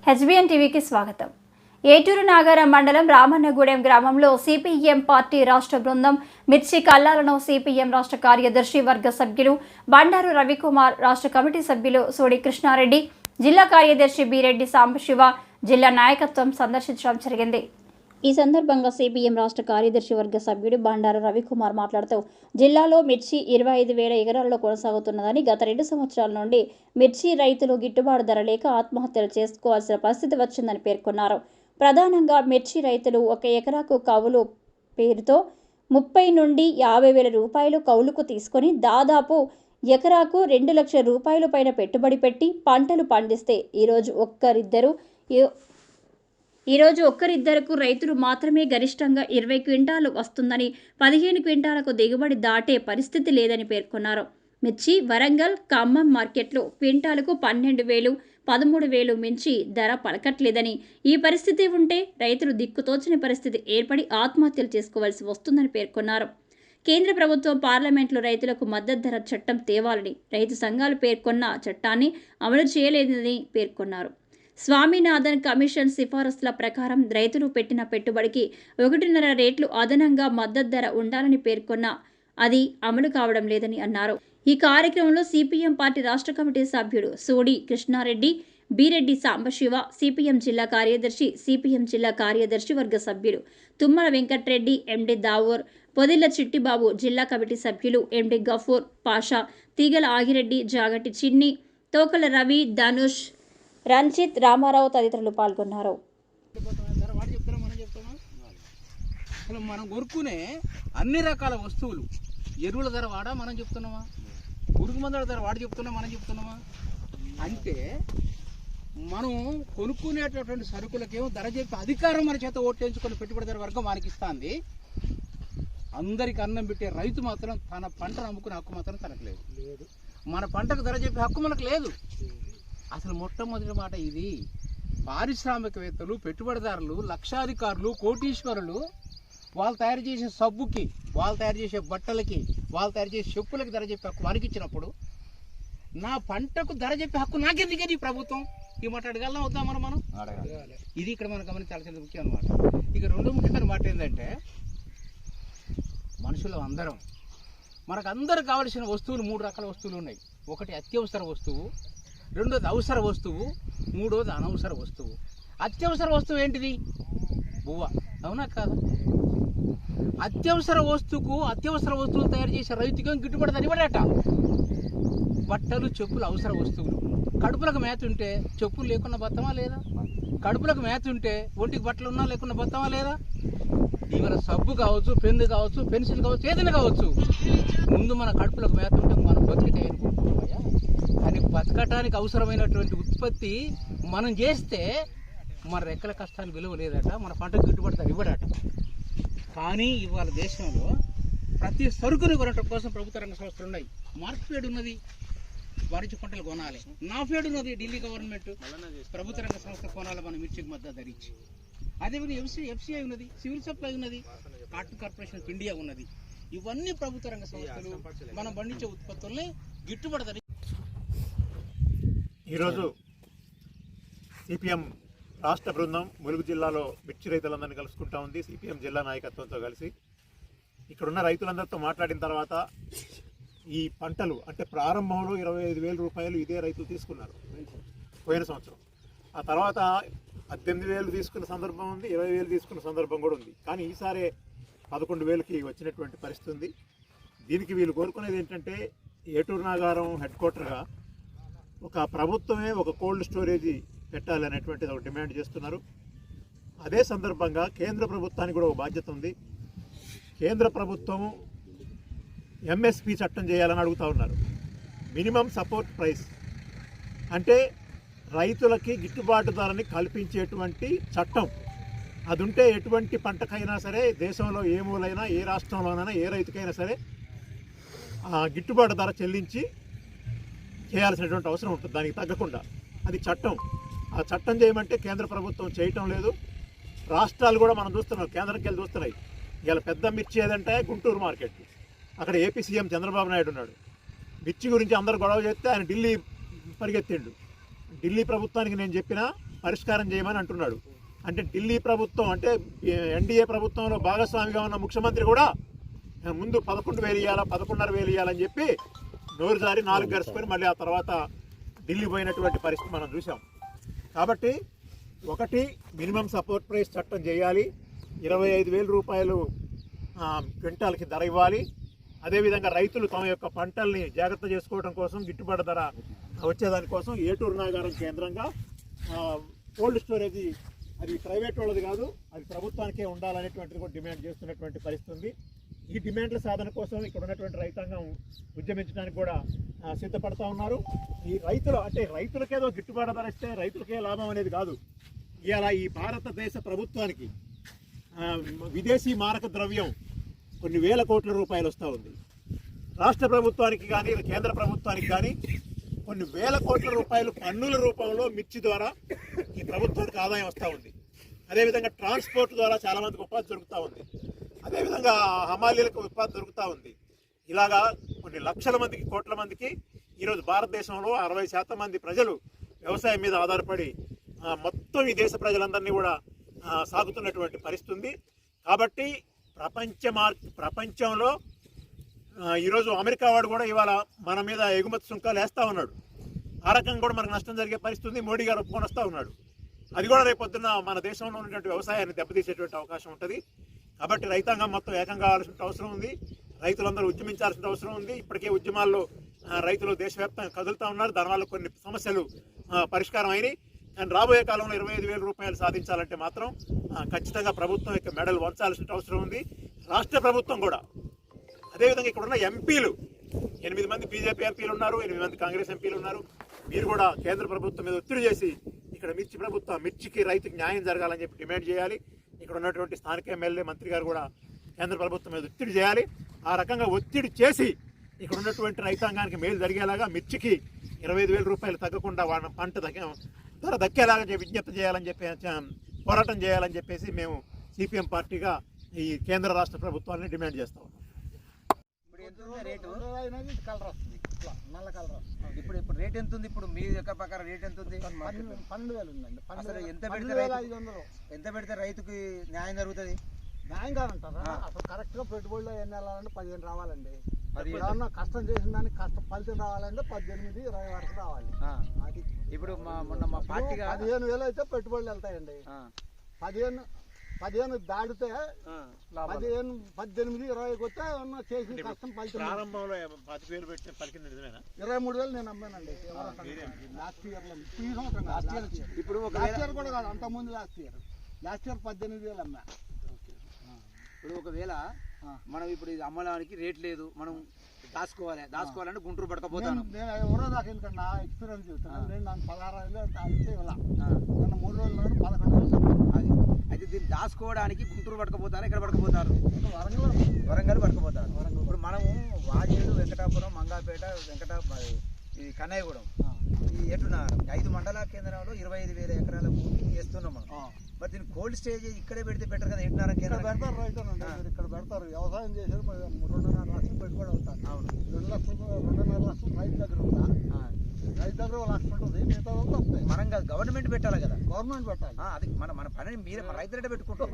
HBN టీవీకి స్వాగతం. ఏటూరు నాగారం మండలం రామన్నగూడెం గ్రామంలో సిపిఎం పార్టీ రాష్ట్ర బృందం మిర్చి కల్లాలను సిపిఎం రాష్ట్ర కార్యదర్శి వర్గ సభ్యులు బండారు రవికుమార్, రాష్ట్ర కమిటీ సభ్యులు సోడి కృష్ణారెడ్డి, జిల్లా కార్యదర్శి బిరెడ్డి సాంబశివ జిల్లా నాయకత్వం సందర్శించడం జరిగింది. ఈ సందర్భంగా సిపిఎం రాష్ట్ర కార్యదర్శి వర్గ సభ్యుడు బండారు రవికుమార్ మాట్లాడుతూ జిల్లాలో మిర్చి 25,000 ఎకరాల్లో కొనసాగుతున్నదని, గత 2 సంవత్సరాల నుండి మిర్చి రైతులు గిట్టుబాటు ధర లేక ఆత్మహత్యలు చేసుకోవాల్సిన పరిస్థితి వచ్చిందని పేర్కొన్నారు. ప్రధానంగా మిర్చి రైతులు 1 ఎకరాకు కౌలు పేరుతో 30 నుండి 50,000 రూపాయలు కౌలుకు తీసుకొని దాదాపు ఎకరాకు 2 లక్షల రూపాయల పైన పెట్టుబడి పెట్టి పంటలు పండిస్తే ఈరోజు ఒక్కరిద్దరకు రైతులు మాత్రమే గరిష్టంగా 20 క్వింటాలు వస్తుందని, 15 క్వింటాలకు దిగుబడి దాటే పరిస్థితి లేదని పేర్కొన్నారు. మిర్చి వరంగల్, ఖమ్మం మార్కెట్లో క్వింటాలకు 12,000, 13,000 మించి ధర పలకట్లేదని, ఈ పరిస్థితి ఉంటే రైతులు దిక్కుతోచని పరిస్థితి ఏర్పడి ఆత్మహత్యలు చేసుకోవాల్సి వస్తుందని పేర్కొన్నారు. కేంద్ర ప్రభుత్వం పార్లమెంట్లో రైతులకు మద్దతు ధర చట్టం తేవాలని, రైతు సంఘాలు పేర్కొన్న చట్టాన్ని అమలు చేయలేదని పేర్కొన్నారు. స్వామినాథన్ కమిషన్ సిఫారసుల ప్రకారం రైతులు పెట్టిన పెట్టుబడికి 1.5 రెట్లు అదనంగా మద్దతు ధర ఉండాలని పేర్కొన్నా అది అమలు కావడం లేదని అన్నారు. ఈ కార్యక్రమంలో సిపిఎం పార్టీ రాష్ట్ర కమిటీ సభ్యుడు సోడి కృష్ణారెడ్డి, బిరెడ్డి సాంబశివ, సిపిఎం జిల్లా కార్యదర్శి, సిపిఎం జిల్లా కార్యదర్శి వర్గ సభ్యులు తుమ్మల వెంకట్రెడ్డి, ఎండి దావూర్, పొదిల్ల చిట్టిబాబు, జిల్లా కమిటీ సభ్యులు ఎండి గఫూర్ పాషా, తీగల ఆగిరెడ్డి, జాగటి చిన్ని, తోకల రవి, ధనుష్, రంజిత్, రామారావు తదితరులు పాల్గొన్నారు. మనం కొనుక్కునే అన్ని రకాల వస్తువులు ఎరువుల ధర వాడా మనం చెప్తున్నామా, పురుగు మందుల ధర వాడు చెప్తున్నా మనం చెప్తున్నామా? అంటే మనం కొనుక్కునేటటువంటి సరుకులకేమో ధర చెప్పి అధికారం మన చేత ఓటేయించుకొని పెట్టుబడిదారు వర్గం మనకి ఇస్తుంది. అందరికి అన్నం పెట్టే రైతు మాత్రం తన పంటను అమ్ముకునే హక్కు మాత్రం తనకు లేదు. మన పంటకు ధర చెప్పే హక్కు మనకు లేదు. అసలు మొట్టమొదటి మాట ఇది. పారిశ్రామికవేత్తలు, పెట్టుబడిదారులు, లక్షాధికారులు, కోటీశ్వరులు వాళ్ళు తయారు చేసే సబ్బుకి, వాళ్ళు తయారు చేసే బట్టలకి, వాళ్ళు తయారు చేసే చెప్పులకి ధర చెప్పే హక్కు వారికి ఇచ్చినప్పుడు నా పంటకు ధర చెప్పే హక్కు నాకెందుకే ఈ ప్రభుత్వం? ఈ మాట అడగలం అవుతాం మనం ఇది ఇక్కడ మనం గమనించాల్సిన ముఖ్యం అన్నమాట. ఇక రెండో ముఖ్యమైన మాట ఏంటంటే, మనుషులు అందరం మనకు అందరూ కావలసిన వస్తువులు 3 రకాల వస్తువులు ఉన్నాయి. ఒకటి అత్యవసర వస్తువు, రెండోది అవసర వస్తువు, మూడోది అనవసర వస్తువు. అత్యవసర వస్తువు ఏంటిది? బువ్వ. అవునా కాదా? అత్యవసర వస్తువులు తయారు చేసే రైతుకి గిట్టుబడి ఇవ్వడట. బట్టలు, చెప్పులు అవసర వస్తువులు. కడుపులకు మేత ఉంటే చెప్పులు లేకుండా బతమా లేదా? కడుపులకు మేత ఉంటే ఒంటికి బట్టలు ఉన్నా లేకుండా బతమా లేదా? ఇవాళ సబ్బు కావచ్చు, పెన్ను కావచ్చు, పెన్సిల్ కావచ్చు, ఏదైనా కావచ్చు, ముందు మన కడుపులకు మేత ఉంటే మనం బతికితే అనుకుంటున్నామయ్యా. కానీ బతకటానికి అవసరమైనటువంటి ఉత్పత్తి మనం చేస్తే మన రెక్కల కష్టానికి విలువ లేదట, మన పంటకు గిట్టుబడి ఇవ్వడట. కానీ ఇవాళ దేశంలో ప్రతి సరుకుని కొనటం కోసం ప్రభుత్వ రంగ సంస్థలు ఉన్నాయి. మార్కెట్ ఉన్నది, వాణిజ్య పంటలు కొనాలి. నాఫెడ్ ఉన్నది, ఢిల్లీ గవర్నమెంట్ ప్రభుత్వ రంగ సంస్థ కొనాలి మన మిర్చికి మద్దతు ధరించి. అదేవిధంగా ఎఫ్సిఐ ఉన్నది, సివిల్ సప్లై ఉన్నది, కాటన్ కార్పొరేషన్ ఆఫ్ ఇండియా ఉన్నది. ఇవన్నీ ప్రభుత్వ రంగ సంస్థలు మనం పండించే ఉత్పత్తుల్ని గిట్టుబడి ధర. ఈరోజు సిపిఎం రాష్ట్ర బృందం ములుగు జిల్లాలో మిర్చి రైతులందరినీ కలుసుకుంటా ఉంది. సిపిఎం జిల్లా నాయకత్వంతో కలిసి ఇక్కడున్న రైతులందరితో మాట్లాడిన తర్వాత ఈ పంటలు అంటే ప్రారంభంలో 25,000 రూపాయలు ఇదే రైతులు తీసుకున్నారు పోయిన సంవత్సరం. ఆ తర్వాత 18,000 తీసుకున్న సందర్భం ఉంది, 20,000 తీసుకున్న సందర్భం కూడా ఉంది. కానీ ఈసారి 11,000కి వచ్చినటువంటి పరిస్థితి ఉంది. దీనికి వీళ్ళు కోరుకునేది ఏంటంటే, ఏటూరు నాగారం హెడ్ క్వార్టర్గా ఒక ప్రభుత్వమే ఒక కోల్డ్ స్టోరేజీ పెట్టాలనేటువంటిది ఒక డిమాండ్ చేస్తున్నారు. అదే సందర్భంగా కేంద్ర ప్రభుత్వానికి కూడా ఒక బాధ్యత ఉంది. కేంద్ర ప్రభుత్వం ఎంఎస్పి చట్టం చేయాలని అడుగుతూ ఉన్నారు. మినిమం సపోర్ట్ ప్రైస్ అంటే రైతులకి గిట్టుబాటు ధరని కల్పించేటువంటి చట్టం. అది ఉంటే ఎటువంటి పంటకైనా సరే, దేశంలో ఏ మూలైనా, ఏ రాష్ట్రంలోనైనా, ఏ రైతుకైనా సరే గిట్టుబాటు ధర చెల్లించి చేయాల్సినటువంటి అవసరం ఉంటుంది. దానికి తగ్గకుండా అది చట్టం. ఆ చట్టం చేయమంటే కేంద్ర ప్రభుత్వం చేయటం లేదు. రాష్ట్రాలు కూడా మనం చూస్తున్నాం, కేంద్రంకి వెళ్ళి చూస్తున్నాయి. ఇవాళ పెద్ద మిర్చి ఏదంటే గుంటూరు మార్కెట్, అక్కడ ఏపీ సీఎం చంద్రబాబు నాయుడు ఉన్నాడు. మిర్చి గురించి అందరూ గొడవ చేస్తే ఆయన ఢిల్లీ పరిగెత్తిండు. ఢిల్లీ ప్రభుత్వానికి నేను చెప్పినా పరిష్కారం చేయమని అంటున్నాడు. అంటే ఢిల్లీ ప్రభుత్వం అంటే ఎన్డీఏ ప్రభుత్వంలో భాగస్వామిగా ఉన్న ముఖ్యమంత్రి కూడా ముందు 11,000 ఇవ్వాలా 11,500 ఇవ్వాలని చెప్పి నోరు జారి 4 గడుచుకొని మళ్ళీ ఆ తర్వాత ఢిల్లీ పోయినటువంటి పరిస్థితి మనం చూసాం. కాబట్టి ఒకటి మినిమం సపోర్ట్ ప్రైస్ చట్టం చేయాలి, 25,000 రూపాయలు క్వింటాల్కి ధర ఇవ్వాలి. అదేవిధంగా రైతులు తమ యొక్క పంటల్ని జాగ్రత్త చేసుకోవడం కోసం గిట్టుబాటు ధర వచ్చేదానికోసం ఏటూరు నాగారం కేంద్రంగా కోల్డ్ స్టోరేజ్ అది ప్రైవేట్ వాళ్ళది కాదు, అది ప్రభుత్వానికే ఉండాలనేటువంటిది కూడా డిమాండ్ చేస్తున్నటువంటి పరిస్థితి ఉంది. ఈ డిమాండ్ల సాధన కోసం ఇక్కడ ఉన్నటువంటి రైతాంగం ఉద్యమించడానికి కూడా సిద్ధపడతా ఉన్నారు. ఈ రైతులు అంటే రైతులకేదో గిట్టుబాటు ధర ఇస్తే రైతులకే లాభం అనేది కాదు. ఇవాళ ఈ భారతదేశ ప్రభుత్వానికి విదేశీ మారక ద్రవ్యం కొన్ని వేల కోట్ల రూపాయలు వస్తూ ఉంది. రాష్ట్ర ప్రభుత్వానికి కానీ కేంద్ర ప్రభుత్వానికి కానీ కొన్ని వేల కోట్ల రూపాయలు పన్నుల రూపంలో మిర్చి ద్వారా ఈ ప్రభుత్వానికి ఆదాయం వస్తూ ఉంది. అదేవిధంగా ట్రాన్స్పోర్ట్ ద్వారా చాలామందికి ఉపాధి దొరుకుతూ ఉంది. అదేవిధంగా హమాలీలకు ఉపాధి దొరుకుతూ ఉంది. ఇలాగా కొన్ని లక్షల మందికి కోట్ల మందికి ఈరోజు భారతదేశంలో 60% మంది ప్రజలు వ్యవసాయం మీద ఆధారపడి మొత్తం ఈ దేశ ప్రజలందరినీ కూడా సాగుతున్నటువంటి పరిస్థితి ఉంది. కాబట్టి ప్రపంచంలో ఈరోజు అమెరికా వాడు కూడా ఇవాళ మన మీద ఎగుమతి సుంకాలు వేస్తూ ఉన్నాడు. ఆ రకంగా కూడా మనకు నష్టం జరిగే పరిస్థితి ఉంది. మోడీ గారు ఒప్పుకొని వస్తూ ఉన్నాడు. అది కూడా రేపొద్దున మన దేశంలో ఉన్నటువంటి వ్యవసాయాన్ని దెబ్బతీసేటువంటి అవకాశం ఉంటుంది. కాబట్టి రైతాంగం మొత్తం ఏకం కావాల్సిన అవసరం ఉంది. రైతులందరూ ఉద్యమించాల్సిన అవసరం ఉంది. ఇప్పటికే ఉద్యమాల్లో రైతులు దేశవ్యాప్తంగా కదులుతూ ఉన్నారు. దానివల్ల కొన్ని సమస్యలు పరిష్కారం అయినాయి. కానీ రాబోయే కాలంలో 25,000 రూపాయలు సాధించాలంటే మాత్రం ఖచ్చితంగా ప్రభుత్వం యొక్క మెడల్ వంచాల్సిన అవసరం ఉంది. రాష్ట్ర ప్రభుత్వం కూడా అదేవిధంగా ఇక్కడ ఉన్న ఎంపీలు 8 మంది బీజేపీ ఎంపీలు ఉన్నారు, 8 మంది కాంగ్రెస్ ఎంపీలు ఉన్నారు. మీరు కూడా కేంద్ర ప్రభుత్వం మీద ఒత్తిడి చేసి ఇక్కడ మిర్చికి రైతుకి న్యాయం జరగాలని చెప్పి డిమాండ్ చేయాలి. ఇక్కడ ఉన్నటువంటి స్థానిక ఎమ్మెల్యే మంత్రి గారు కూడా కేంద్ర ప్రభుత్వం మీద ఒత్తిడి చేయాలి. ఆ రకంగా ఒత్తిడి చేసి ఇక్కడ ఉన్నటువంటి రైతాంగానికి మేలు జరిగేలాగా మిర్చికి 25,000 రూపాయలు తగ్గకుండా వాళ్ళ పంట ధర దక్కేలాగా విజ్ఞప్తి చేయాలని చెప్పి పోరాటం చేయాలని చెప్పేసి మేము సిపిఎం పార్టీగా ఈ కేంద్ర రాష్ట్ర ప్రభుత్వాన్ని డిమాండ్ చేస్తాం. ఇప్పుడు రేట్ ఎంత ఉంది? ఇప్పుడు మీ యొక్క ప్రకారం రేట్ ఎంత ఉంది? 12,000 ఉందండి. అసలు ఎంత పెడితే రైతుకి న్యాయం జరుగుతుంది? న్యాయం కాదంటారా? అసలు కరెక్ట్ గా పెట్టుబడిలో ఎన్ని వెళ్ళాలంటే 15 రావాలండి. ఏమన్నా కష్టం చేసిన దానికి ఫలితం రావాలంటే 18, 20 వరకు రావాలి. అది ఇప్పుడు మొన్న మా పార్టీగా 15,000 అయితే పెట్టుబడులు వెళ్తాయండి. 15 దాటితే 18, 20 వస్తే చేసిన కష్టం ఫలితం. ప్రారంభంలో 10,000 పెట్టి పలికింది నిజమేనా? 23,000 నేను అమ్మానండి. లాస్ట్ ఇయర్ లో ఈ సంవత్సరం ఇప్పుడు లాస్ట్ ఇయర్ కూడా కాదు, అంతకుముందు లాస్ట్ ఇయర్ 18,000 అమ్మా. ఇప్పుడు ఒకవేళ మనం ఇప్పుడు ఇది అమ్మడానికి రేట్ లేదు, మనం దాచుకోవాలంటే గుంటూరు పడకపోతాను. నేను ఎవరో దాకా ఎందుకంటే నా ఎక్స్పీరియన్స్ చెప్తాను. నేను నాకు 16,000 అడిగితే ఇవ్వాల. నన్ను 3 రోజుల నాడు 11,000. అది అయితే దీన్ని దాచుకోవడానికి గుంటూరు పడకపోతారు, ఎక్కడ పడకపోతారు? వరంగల్ పడకపోతారు. ఇప్పుడు మనము వాజేడు, వెంకటాపురం, మంగాపేట, ఇది కన్నయ్యగూడెం, ఈ ఏటునగరం 5 మండల కేంద్రంలో 25,000 ఎకరాల భూమి వేస్తున్నాం మనం. మరి దీన్ని కోల్డ్ స్టేజ్ ఇక్కడే పెడితే బెటర్ కదా? ఏటునగరం కేంద్రం పెడతారు రైతునండి. ఇక్కడ పెడతారు. వ్యవసాయం చేశారు 2.5 లక్షలు పెట్టుబడి అవుతారు. అవును, 2,00,000 రైతు దగ్గర ఉందా? రైతు దగ్గర 1 లక్ష ఉంటుంది. మిగతా వస్తాయి. మనం కాదు, గవర్నమెంట్ పెట్టాలి కదా. గవర్నమెంట్ పెట్టాలి. అది మన పని మీరు రైతు రేటే పెట్టుకుంటాం.